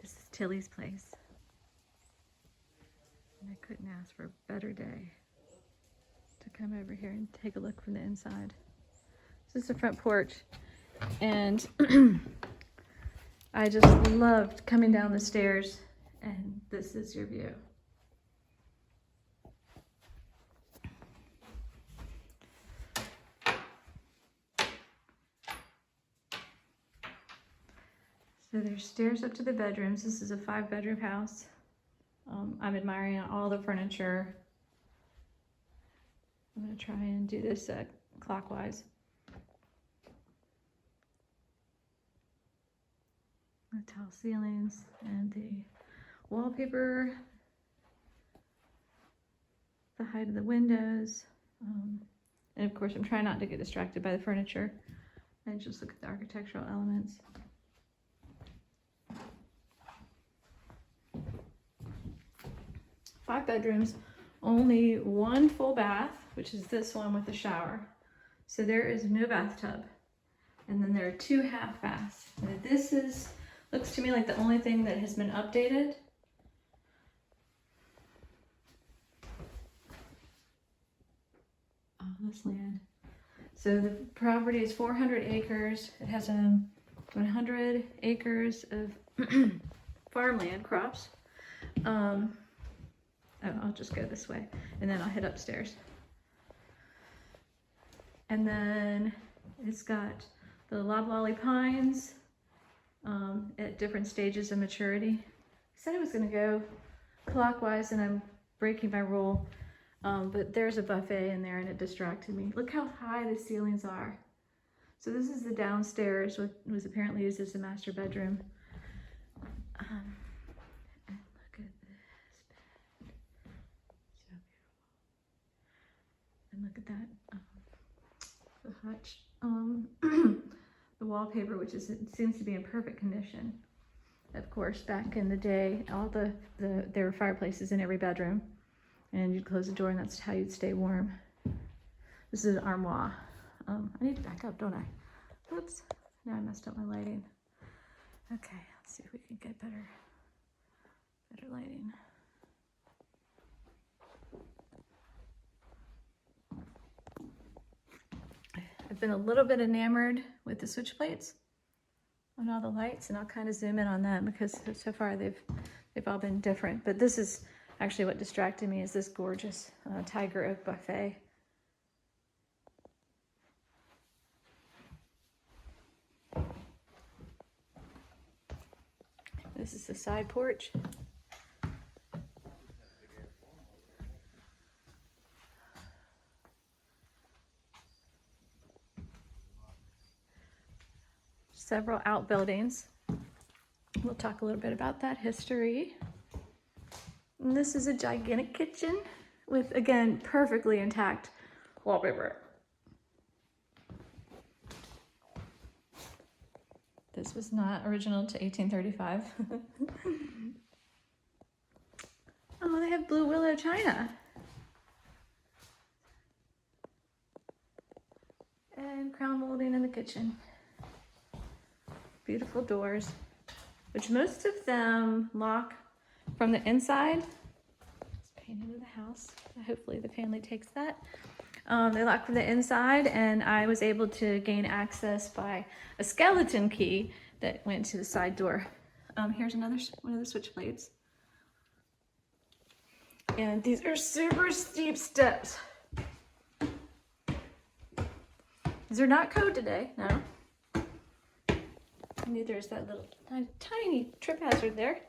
This is Tilley's place. And I couldn't ask for a better day to come over here and take a look from the inside. This is the front porch. And I just loved coming down the stairs, and this is your view. So there's stairs up to the bedrooms. This is a 5-bedroom house. I'm admiring all the furniture. I'm gonna try and do this clockwise. The tall ceilings and the wallpaper, the height of the windows, and of course I'm trying not to get distracted by the furniture and just look at the architectural elements. Five bedrooms, only one full bath, which is this one with the shower. So there is no bathtub. And then there are 2 half baths. And this looks to me like the only thing that has been updated. Oh, this land. So the property is 400 acres. It has 100 acres of farmland crops. I'll just go this way and then I'll head upstairs. And then it's got the loblolly pines at different stages of maturity. I said I was gonna go clockwise and I'm breaking my rule, but there's a buffet in there and it distracted me. Look how high the ceilings are. So this is the downstairs, which was apparently used as the master bedroom. And look at that, the hutch, the wallpaper, which seems to be in perfect condition. Of course, back in the day, there were fireplaces in every bedroom, and you'd close the door, and that's how you'd stay warm. This is an armoire. I need to back up, don't I? Oops, now I messed up my lighting. Okay, let's see if we can get better lighting. I've been a little bit enamored with the switch plates on all the lights, and I'll kind of zoom in on them because so far they've all been different. But this is actually what distracted me, is this gorgeous tiger oak buffet. This is the side porch. Several outbuildings. We'll talk a little bit about that history. And this is a gigantic kitchen with, again, perfectly intact wallpaper. This was not original to 1835. Oh, they have blue willow china. And crown molding in the kitchen. Beautiful doors, which most of them lock from the inside. It's painted in the house. Hopefully the family takes that. They lock from the inside, and I was able to gain access by a skeleton key that went to the side door. Here's one of the switch plates. And these are super steep steps. These are not code today, no. Neither is that little tiny trip hazard there.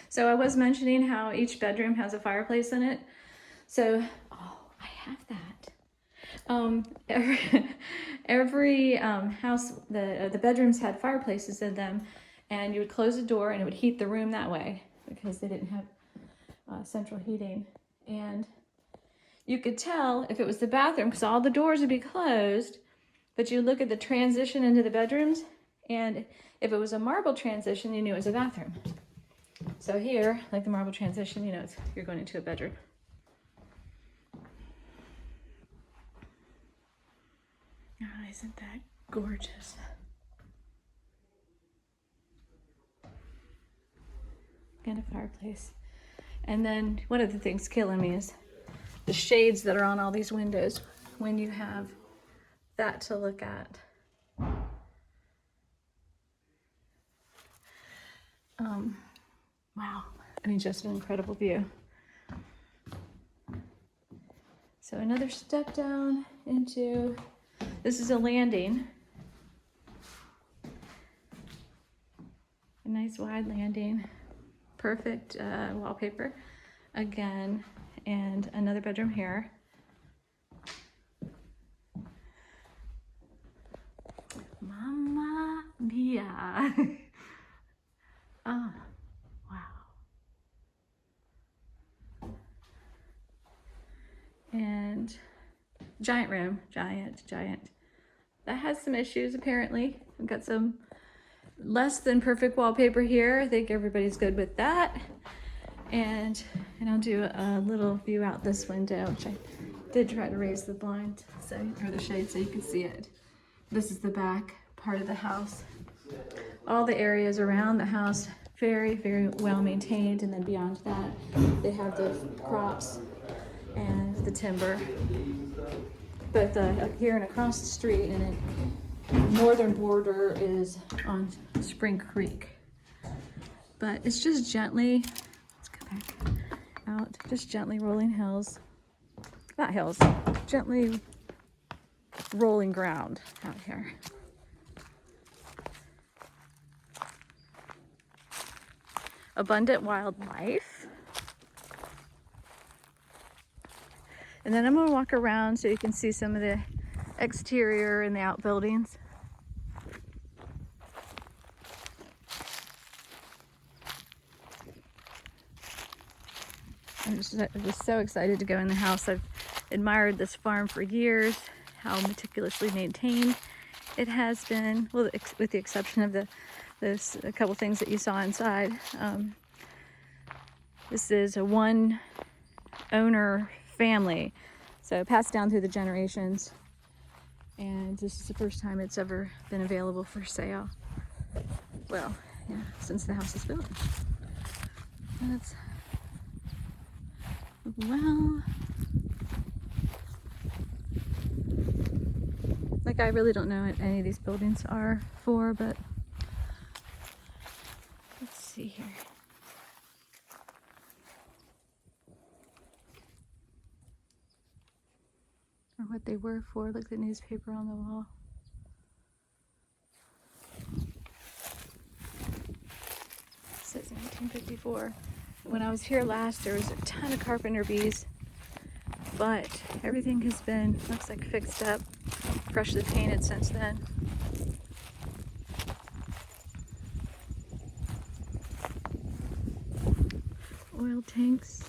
So I was mentioning how each bedroom has a fireplace in it. So, oh, I have that. Every house, the bedrooms had fireplaces in them, and you would close the door and it would heat the room that way because they didn't have central heating. And you could tell if it was the bathroom because all the doors would be closed, But you look at the transition into the bedrooms, and if it was a marble transition, you knew it was a bathroom. So here, like the marble transition, you know, you're going into a bedroom. Oh, isn't that gorgeous? And a fireplace. And then one of the things killing me is the shades that are on all these windows when you have that to look at. Wow, I mean, just an incredible view. So another step down into, this is a landing. A nice wide landing. Perfect wallpaper again, and another bedroom here. Mamma mia. Oh, wow. And giant room, giant. That has some issues apparently. I've got some less than perfect wallpaper here. I think everybody's good with that. And I'll do a little view out this window, which I did try to raise the blind, or the shade, so you can see it. This is the back part of the house. All the areas around the house, very, very well maintained. And then beyond that, they have the crops and the timber. But here and across the street, and the northern border is on Spring Creek. But it's just gently, let's go back out, just gently rolling hills. Not hills, gently rolling ground out here. Abundant wildlife. And then I'm going to walk around so you can see some of the exterior and the outbuildings. I'm just so excited to go in the house. I've admired this farm for years, how meticulously maintained it has been, well, with the exception of a couple things that you saw inside. This is a one owner family, so passed down through the generations, and this is the first time it's ever been available for sale. Well, yeah, since the house is built. That's well, like, I really don't know what any of these buildings are for, but let's see here. Or what they were for. Look at the newspaper on the wall. It says 1954. When I was here last, there was a ton of carpenter bees, but everything has been, looks like, fixed up, freshly painted since then. Oil tanks.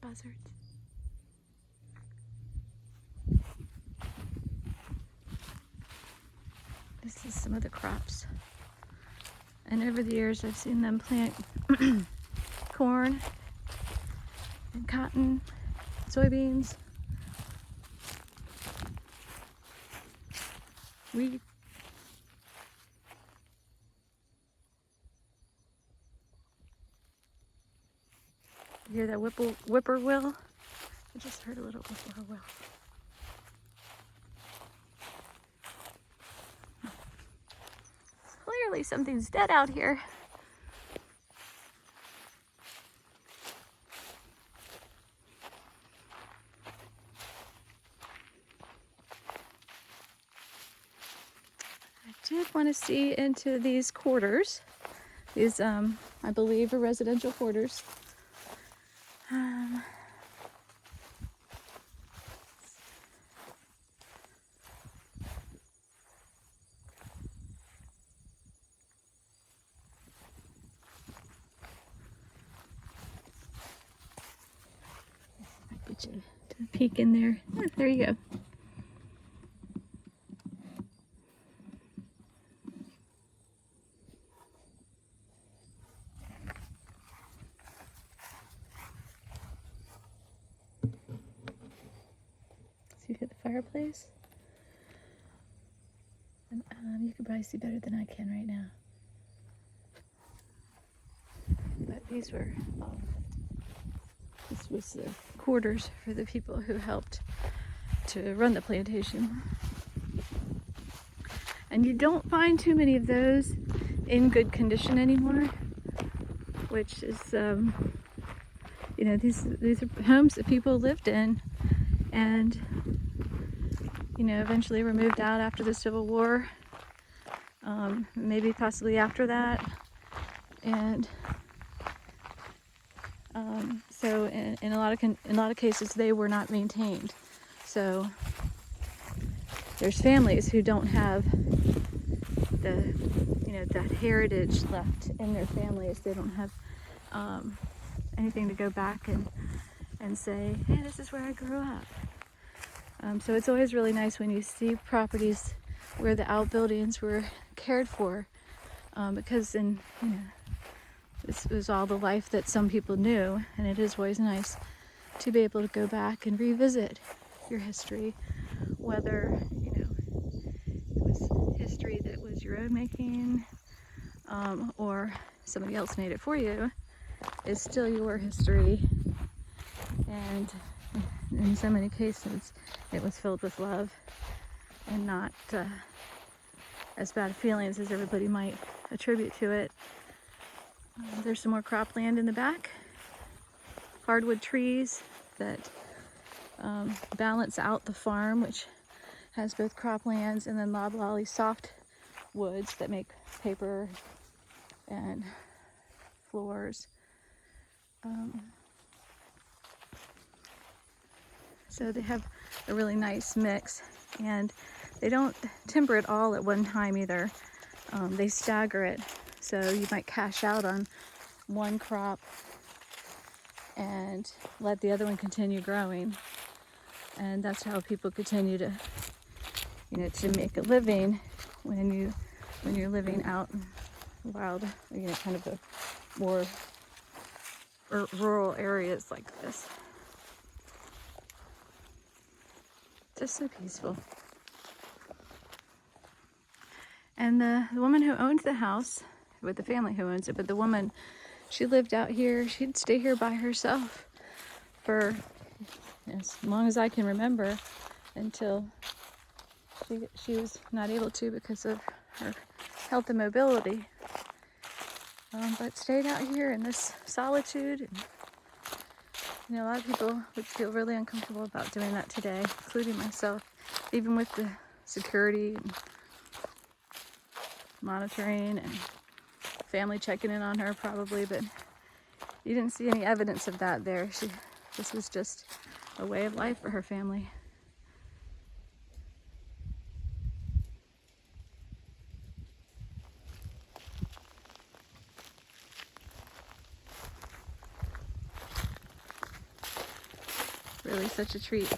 Buzzards. This is some of the crops. And over the years, I've seen them plant corn and cotton, soybeans, wheat. You hear that whippoorwill? I just heard a little whippoorwill. Clearly something's dead out here. I did want to see into these quarters. These, I believe, are residential quarters. get you to peek in there. Oh, there you go. See the fireplace? And, you can probably see better than I can right now. But this was the quarters for the people who helped to run the plantation. And you don't find too many of those in good condition anymore, which is, you know, these are homes that people lived in, and, you know, eventually were moved out after the Civil War, maybe possibly after that, and so in a lot of cases they were not maintained. So there's families who don't have the, you know, that heritage left in their families. They don't have anything to go back and say, hey, this is where I grew up. So it's always really nice when you see properties where the outbuildings were cared for, because you know, this was all the life that some people knew, and it is always nice to be able to go back and revisit your history, whether, you know, it was history that was your own making, or somebody else made it for you. It's still your history, and in so many cases it was filled with love and not as bad feelings as everybody might attribute to it. There's some more cropland in the back, hardwood trees that balance out the farm, which has both croplands and then loblolly soft woods that make paper and floors. So they have a really nice mix, and they don't timber it all at one time either. They stagger it, so you might cash out on one crop and let the other one continue growing, and that's how people continue to, you know, to make a living when you're living out in wild, you know, kind of a more rural areas like this. Just so peaceful. And the woman who owns the house, with the family who owns it, but the woman, she lived out here. She'd stay here by herself for as long as I can remember, until she was not able to because of her health and mobility. But stayed out here in this solitude. And, you know, a lot of people would feel really uncomfortable about doing that today, including myself, even with the security and monitoring and family checking in on her probably, but you didn't see any evidence of that there. This was just a way of life for her family. Really such a treat.